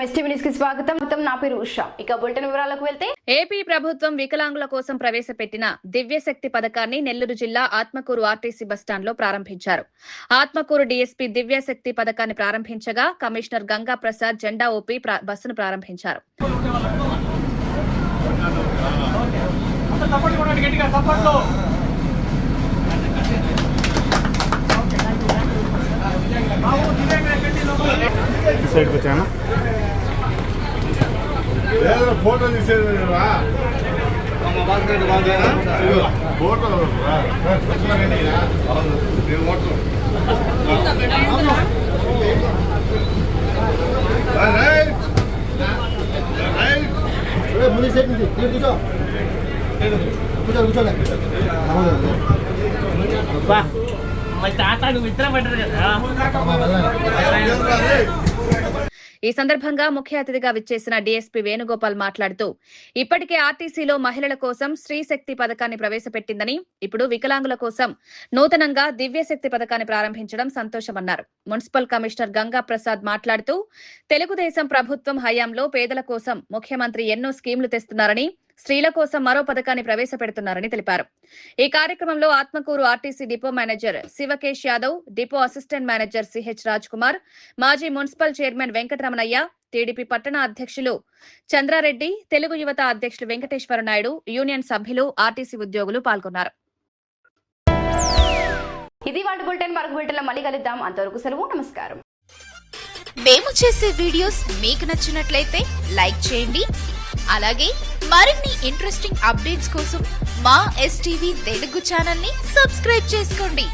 STV news కి స్వాగతం. నా పేరు ఉషా. ఇక బులెటిన్ వివరాలకు వెళ్తే ఏపీ ప్రభుత్వం వికలాంగుల కోసం ప్రవేశపెట్టిన దివ్యశక్తి పథకాన్ని నెల్లూరు జిల్లా ఆత్మకూరు ఆర్టీసీ బస్టాండ్ లో ప్రారంభించారు. ఆత్మకూరు డీఎస్పీ దివ్యశక్తి పథకాన్ని ప్రారంభించగా కమిషనర్ గంగా ప్రసాద్ జెండా ఊపి బస్సును ప్రారంభించారు. ఫోటో తీసేది ఫోటో ముందు సెట్ కూర్చో కూర్చో కూర్చోలే తాత నువ్వు ఇద్దరం పడ్డారు కదా. ఈ సందర్భంగా ముఖ్య అతిథిగా విచ్చేసిన డీఎస్పీ వేణుగోపాల్ మాట్లాడుతూ ఇప్పటికే ఆర్టీసీలో మహిళల కోసం స్త్రీశక్తి పథకాన్ని ప్రవేశపెట్టిందని, ఇప్పుడు వికలాంగుల కోసం నూతనంగా దివ్యశక్తి పథకాన్ని ప్రారంభించడం సంతోషమన్నారు. మున్సిపల్ కమిషనర్ గంగా ప్రసాద్ మాట్లాడుతూ తెలుగుదేశం ప్రభుత్వం హయాంలో పేదల కోసం ముఖ్యమంత్రి ఎన్నో స్కీంలు తెస్తున్నారని, స్త్రీల కోసం మరో పథకాన్ని ప్రవేశపెడుతున్నారని తెలిపారు. ఈ కార్యక్రమంలో Atmakur RTC depot manager Shivakesh Yadav, depot assistant manager CH Raj Kumar, మాజీ మున్సిపల్ చైర్మన్ వెంకటరమణయ్య, టీడీపీ పట్టణ అధ్యక్షులు చంద్రారెడ్డి, తెలుగు యువత అధ్యక్షులు వెంకటేశ్వర నాయుడు, యూనియన్ సభ్యులు, ఆర్టీసీ ఉద్యోగులు పాల్గొన్నారు. ఇది వాటి బులెటిన్. మరొక బులెటిన్ లో మళ్ళీ కలుద్దాం. అంతవరకు సెలవు. నమస్కారం. మేము చేసే వీడియోస్ మీకు నచ్చినట్లయితే లైక్ చేయండి. అలాగే మరిన్ని ఇంట్రెస్టింగ్ అప్డేట్స్ కోసం మా ఎస్టీవీ తెలుగు ఛానల్ ని సబ్స్క్రైబ్ చేసుకోండి.